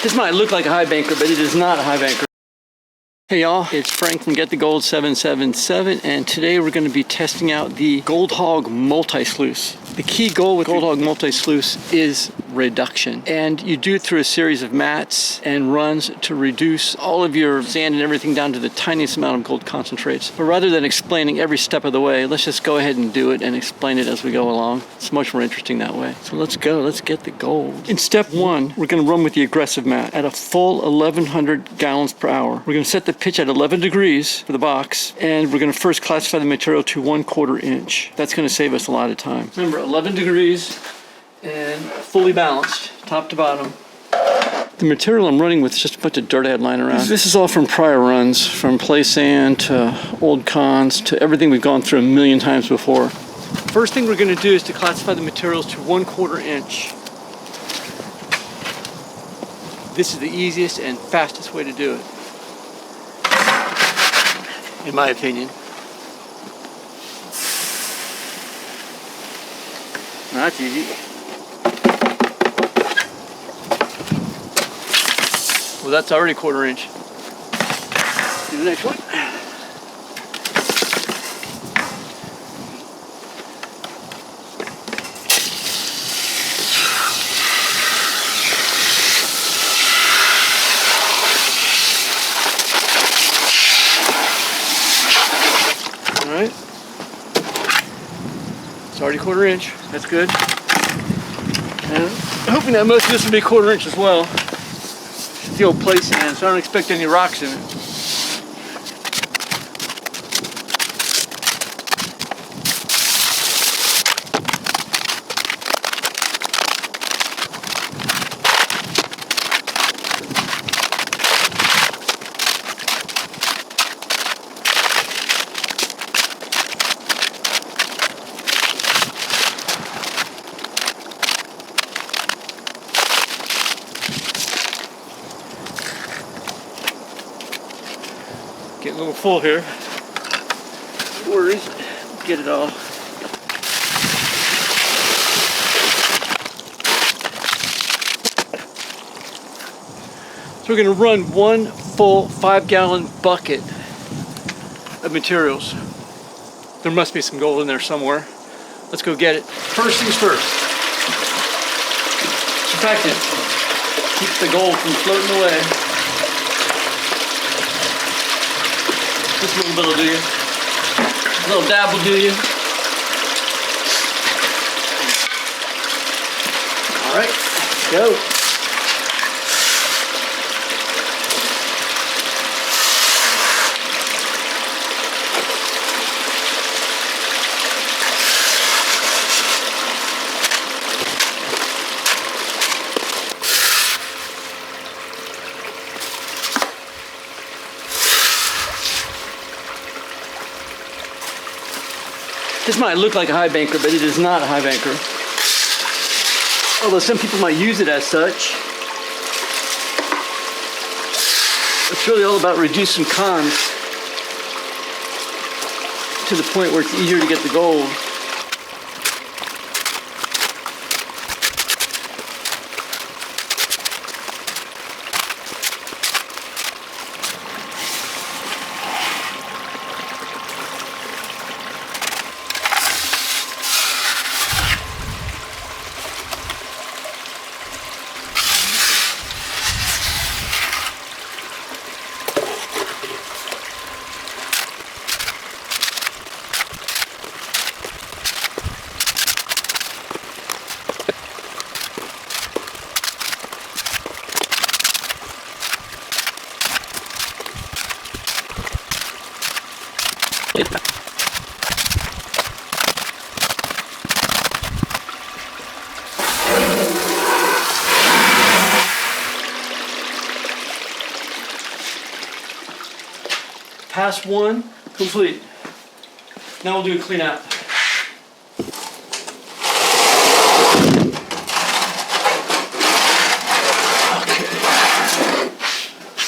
This might look like a Highbanker, but it is not a Highbanker. Hey y'all, it's Frank from Get the Gold 777, and today we're going to be testing out the Goldhog Multi-Sluice. The key goal with Goldhog Multi-Sluice is reduction, and you do it through a series of mats and runs to reduce all of your sand and everything down to the tiniest amount of gold concentrates. But rather than explaining every step of the way, let's just go ahead and do it and explain it as we go along. It's much more interesting that way. So let's go, let's get the gold. In step one, we're going to run with the aggressive mat at a full 1100 gallons per hour. We're going to set the pitch at 11 degrees for the box, and we're going to first classify the material to 1/4 inch. That's going to save us a lot of time. Remember, 11 degrees and fully balanced, top to bottom. The material I'm running with is just a bunch of dirt I had lying around. This is all from prior runs, from play sand to old cons to everything we've gone through a million times before. First thing we're going to do is to classify the materials to 1/4 inch. This is the easiest and fastest way to do it, in my opinion. That's easy. Well, that's already 1/4 inch. Do the next one. All right. It's already 1/4 inch. That's good. And I'm hoping that most of this will be 1/4 inch as well. It's the old play sand, so I don't expect any rocks in it. Getting a little full here. No worries. Get it all. So we're going to run one full 5-gallon bucket of materials. There must be some gold in there somewhere. Let's go get it. First things first. Surfactant. Keeps the gold from floating away. Just a little bit will do you. A little dab will do you. All right, let's go. This might look like a Highbanker, but it is not a Highbanker. Although some people might use it as such. It's really all about reducing cons to the point where it's easier to get the gold. Pass one complete. Now we'll do a clean out. Okay,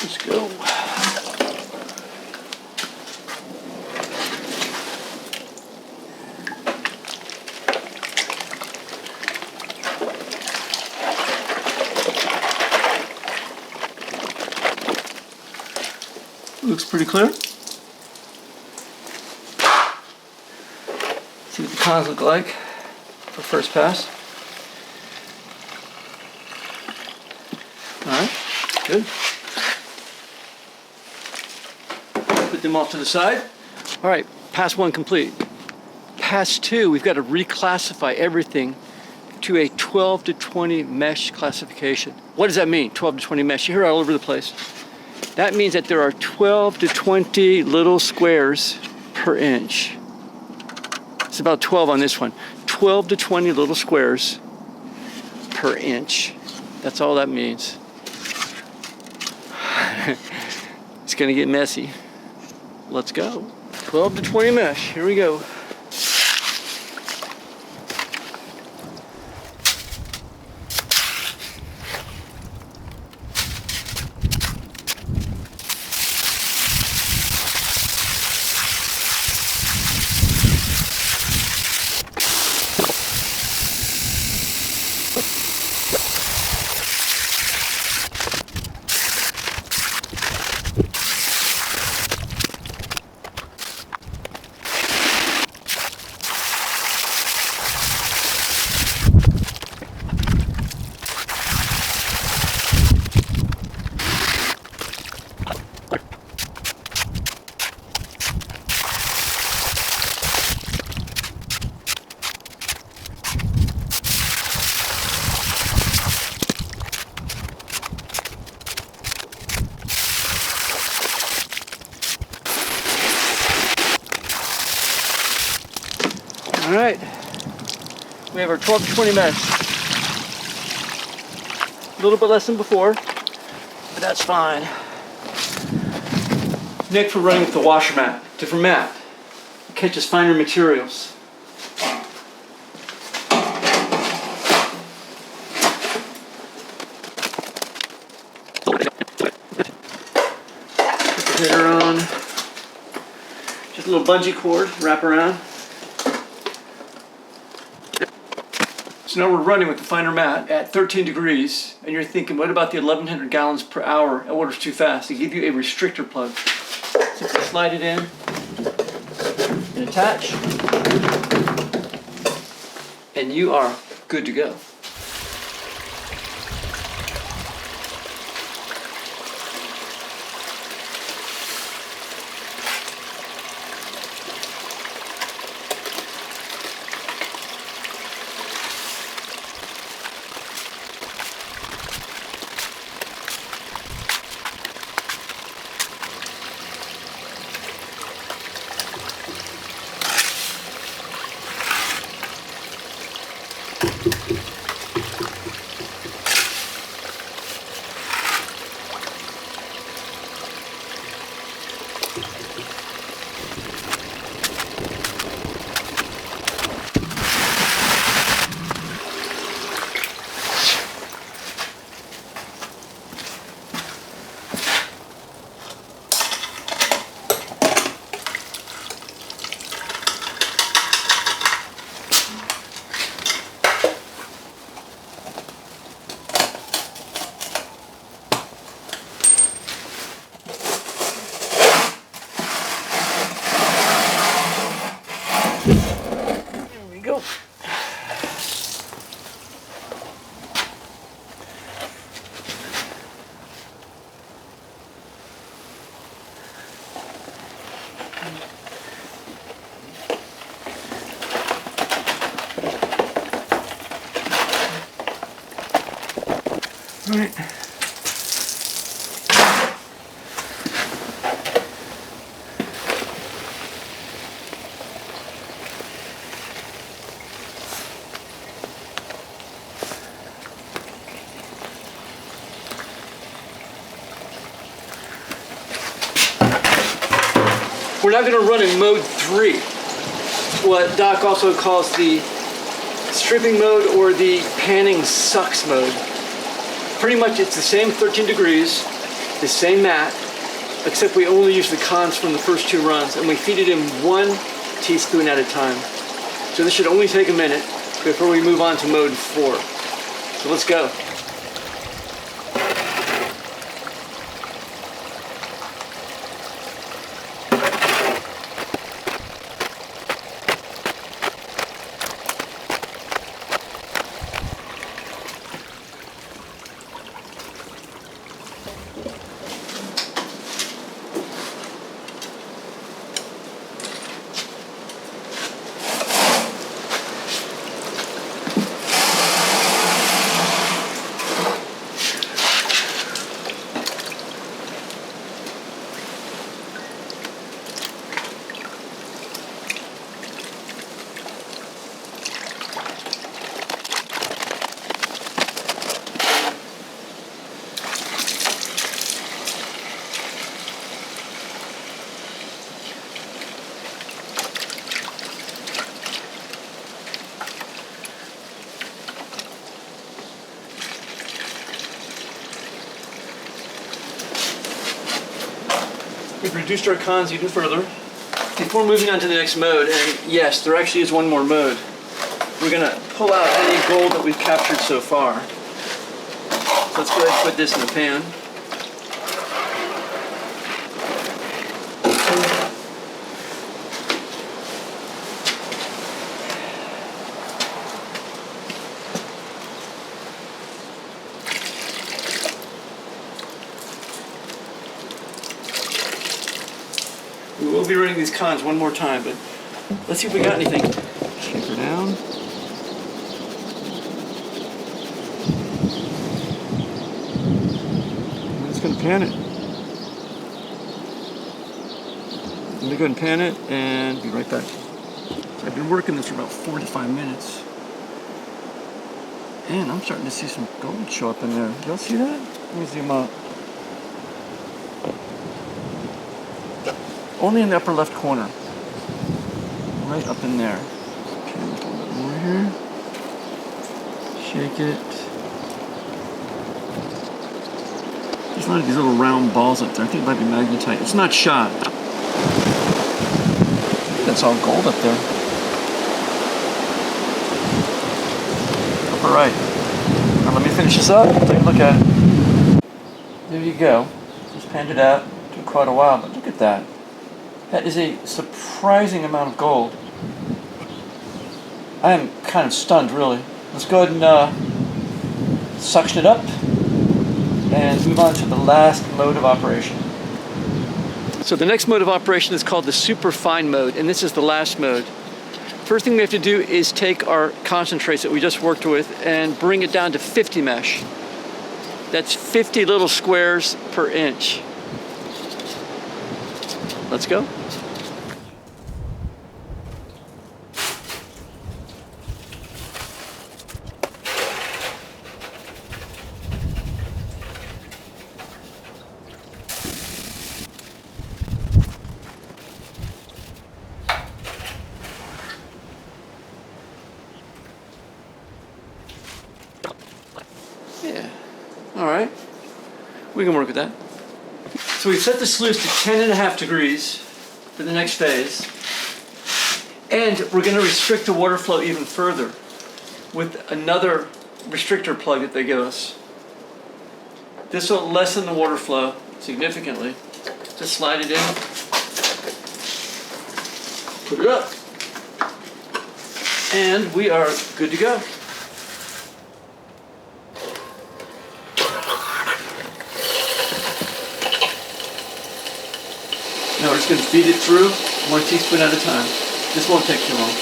let's go. Looks pretty clear. See what the cons look like for first pass. Alright, good. Put them off to the side. Alright, pass 1 complete. Pass 2, we've got to reclassify everything to a 12 to 20 mesh classification. What does that mean, 12 to 20 mesh? You hear it all over the place. That means that there are 12 to 20 little squares per inch. It's about 12 on this one. 12 to 20 little squares per inch. That's all that means. It's gonna get messy. Let's go. 12 to 20 mesh, here we go. All right, we have our 12 to 20 mesh. A little bit less than before, but that's fine. Next, we're running with the washer mat, different mat. It catches finer materials. Put the header on. Just a little bungee cord, wrap around. So now we're running with the finer mat at 13 degrees, and you're thinking, what about the 1100 gallons per hour? That water's too fast. They give you a restrictor plug. Simply slide it in and attach, and you are good to go. All right. We're now going to run in mode 3, what Doc also calls the stripping mode or the panning sucks mode. Pretty much it's the same 13 degrees, the same mat, except we only use the cons from the first 2 runs, and we feed it in 1 teaspoon at a time. So this should only take a minute before we move on to mode 4. So let's go. We've reduced our cons even further. Before moving on to the next mode, and yes, there actually is one more mode, we're going to pull out any gold that we've captured so far. So let's go ahead and put this in the pan. We will be running these cons one more time, but let's see if we got anything. Shake her down. I'm just going to pan it. I'm going to go ahead and pan it and be right back. So I've been working this for about 45 minutes. And I'm starting to see some gold show up in there. Y'all see that? Let me zoom out. Only in the upper left corner. Right up in there. Okay, a little bit more here. Shake it. There's a lot of these little round balls up there. I think it might be magnetite. It's not shot. I think that's all gold up there. Upper right. Now let me finish this up. Take a look at it. There you go. Just panned it out. Took quite a while, but look at that. That is a surprising amount of gold. I am kind of stunned, really. Let's go ahead and suction it up and move on to the last mode of operation. So the next mode of operation is called the super fine mode, and this is the last mode. First thing we have to do is take our concentrates that we just worked with and bring it down to 50 mesh. That's 50 little squares per inch. Let's go. Yeah, all right, we can work with that. So we've set the sluice to 10.5 degrees for the next phase, and we're going to restrict the water flow even further with another restrictor plug that they give us. This will lessen the water flow significantly. Just slide it in, put it up, and we are good to go. Now we're just going to feed it through 1 teaspoon at a time. This won't take too long.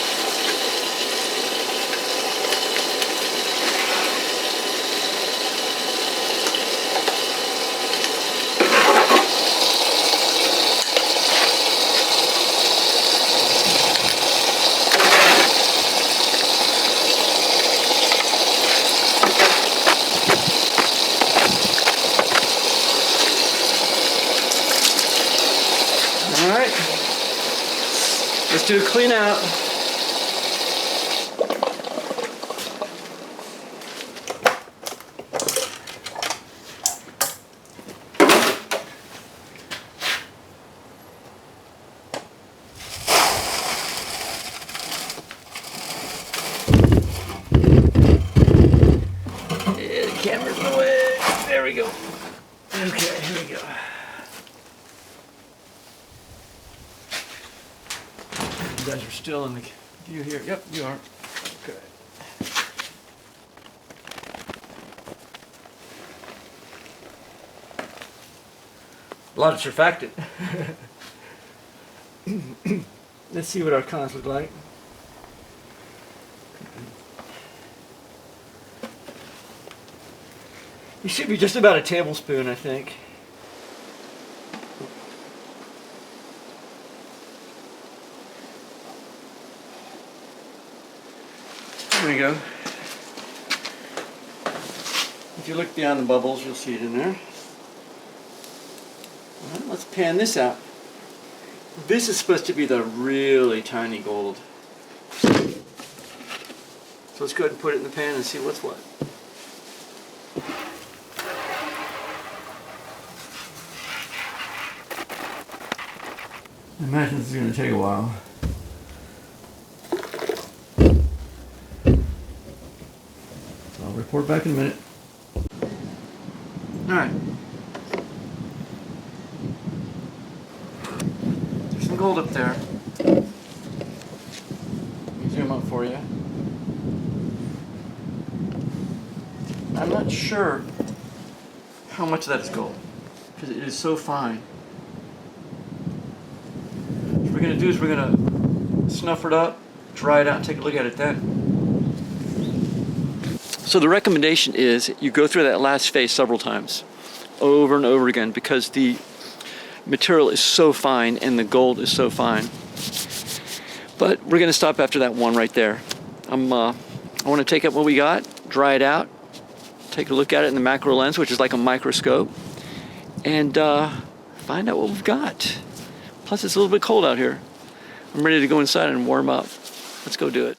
Let's do a clean out. Yeah, the camera's in the way. There we go. Okay, here we go. You guys are still in the view here. Yep, you are. Okay. A lot of surfactant. Let's see what our cons look like. It should be just about a tablespoon, I think. There we go. If you look beyond the bubbles, you'll see it in there. Well, let's pan this out. This is supposed to be the really tiny gold. So let's go ahead and put it in the pan and see what's what. I imagine this is going to take a while. So I'll report back in a minute. Alright. There's some gold up there. Let me zoom up for you. I'm not sure how much of that is gold, because it is so fine. What we're going to do is we're going to snuff it up, dry it out, and take a look at it then. So the recommendation is you go through that last phase several times, over and over again, because the material is so fine and the gold is so fine. But we're going to stop after that one right there. I want to take up what we got, dry it out, take a look at it in the macro lens, which is like a microscope, and find out what we've got. Plus it's a little bit cold out here. I'm ready to go inside and warm up. Let's go do it.